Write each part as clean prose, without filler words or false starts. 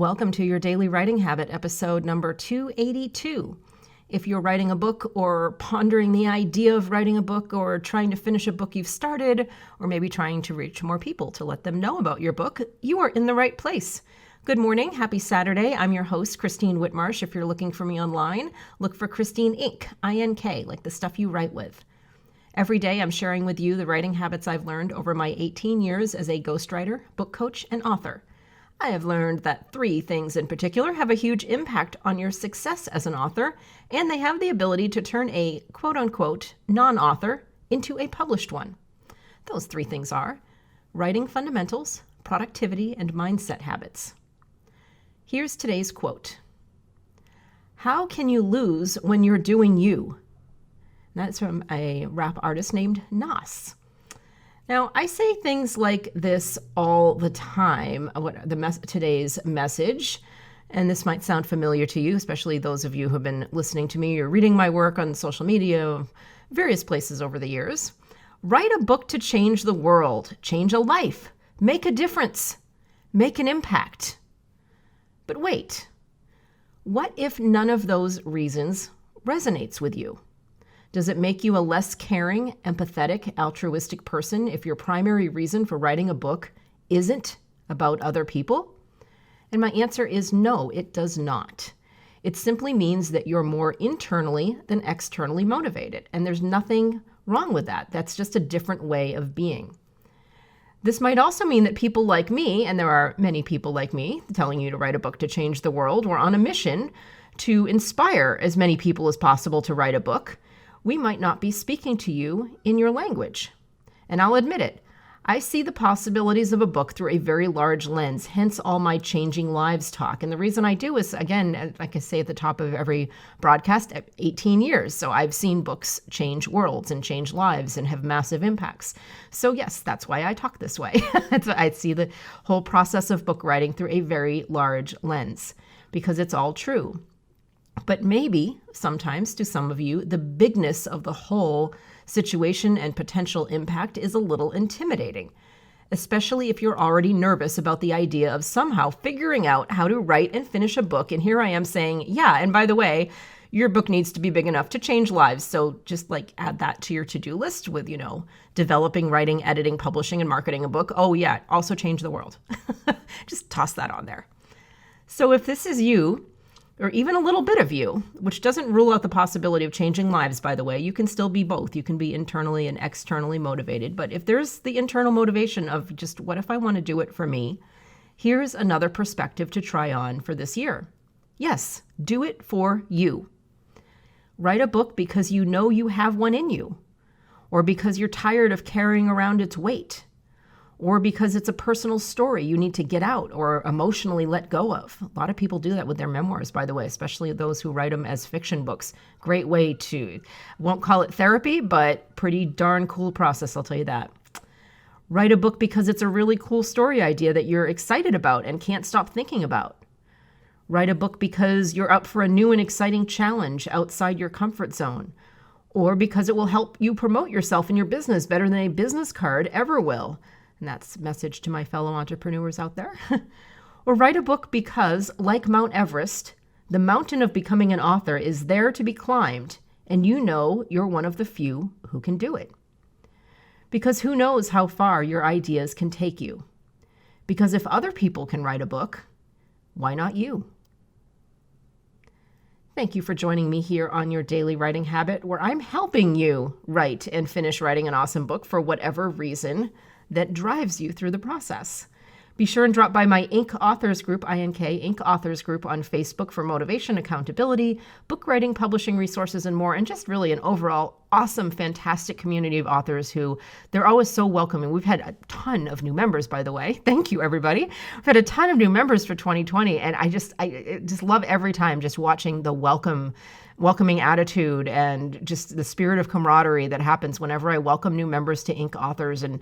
Welcome to your Daily Writing Habit, episode number 282. If you're writing a book or pondering the idea of writing a book or trying to finish a book you've started, or maybe trying to reach more people to let them know about your book, you are in the right place. Good morning. Happy Saturday. I'm your host, Christine Whitmarsh. If you're looking for me online, look for Christine Inc., I-N-K, like the stuff you write with. Every day I'm sharing with you the writing habits I've learned over my 18 years as a ghostwriter, book coach, and author. I have learned that 3 things in particular have a huge impact on your success as an author, and they have the ability to turn a quote-unquote non-author into a published one. Those 3 things are writing fundamentals, productivity, and mindset habits. Here's today's quote. How can you lose when you're doing you? That's from a rap artist named Nas. Now, I say things like this all the time, today's message, and this might sound familiar to you, especially those of you who have been listening to me or reading my work on social media, various places over the years. Write a book to change the world, change a life, make a difference, make an impact. But wait, what if none of those reasons resonates with you? Does it make you a less caring, empathetic, altruistic person if your primary reason for writing a book isn't about other people? And my answer is no, it does not. It simply means that you're more internally than externally motivated, and there's nothing wrong with that. That's just a different way of being. This might also mean that people like me, and there are many people like me telling you to write a book to change the world, we're on a mission to inspire as many people as possible to write a book. We might not be speaking to you in your language. And I'll admit it, I see the possibilities of a book through a very large lens, hence all my changing lives talk. And the reason I do is, again, like I say at the top of every broadcast, 18 years. So I've seen books change worlds and change lives and have massive impacts. So yes, that's why I talk this way. I see the whole process of book writing through a very large lens because it's all true. But maybe, sometimes, to some of you, the bigness of the whole situation and potential impact is a little intimidating, especially if you're already nervous about the idea of somehow figuring out how to write and finish a book. And here I am saying, yeah, and by the way, your book needs to be big enough to change lives. So just add that to your to-do list with, developing, writing, editing, publishing, and marketing a book. Oh yeah, also change the world. Just toss that on there. So if this is you, or even a little bit of you, which doesn't rule out the possibility of changing lives, by the way. You can still be both. You can be internally and externally motivated. But if there's the internal motivation of just, what if I want to do it for me? Here's another perspective to try on for this year. Yes, do it for you. Write a book because you know you have one in you, or because you're tired of carrying around its weight, or because it's a personal story you need to get out or emotionally let go of. A lot of people do that with their memoirs, by the way, especially those who write them as fiction books. Great way to, won't call it therapy, but pretty darn cool process, I'll tell you that. Write a book because it's a really cool story idea that you're excited about and can't stop thinking about. Write a book because you're up for a new and exciting challenge outside your comfort zone, or because it will help you promote yourself and your business better than a business card ever will. And that's a message to my fellow entrepreneurs out there. Or write a book because, like Mount Everest, the mountain of becoming an author is there to be climbed, and you know you're one of the few who can do it. Because who knows how far your ideas can take you? Because if other people can write a book, why not you? Thank you for joining me here on your Daily Writing Habit, where I'm helping you write and finish writing an awesome book for whatever reason that drives you through the process. Be sure and drop by my Inc. Authors Group, I-N-K, Inc. Authors Group on Facebook for motivation, accountability, book writing, publishing resources, and more, and just really an overall awesome, fantastic community of authors who they're always so welcoming. We've had a ton of new members, by the way. Thank you, everybody. We've had a ton of new members for 2020, and I just love every time just watching the welcoming attitude and just the spirit of camaraderie that happens whenever I welcome new members to Inc. Authors, and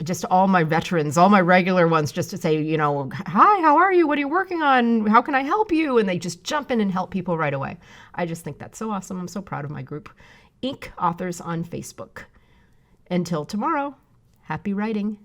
just all my veterans, all my regular ones, just to say, hi, how are you? What are you working on? How can I help you? And they just jump in and help people right away. I just think that's so awesome. I'm so proud of my group. Inc. Authors on Facebook. Until tomorrow, happy writing.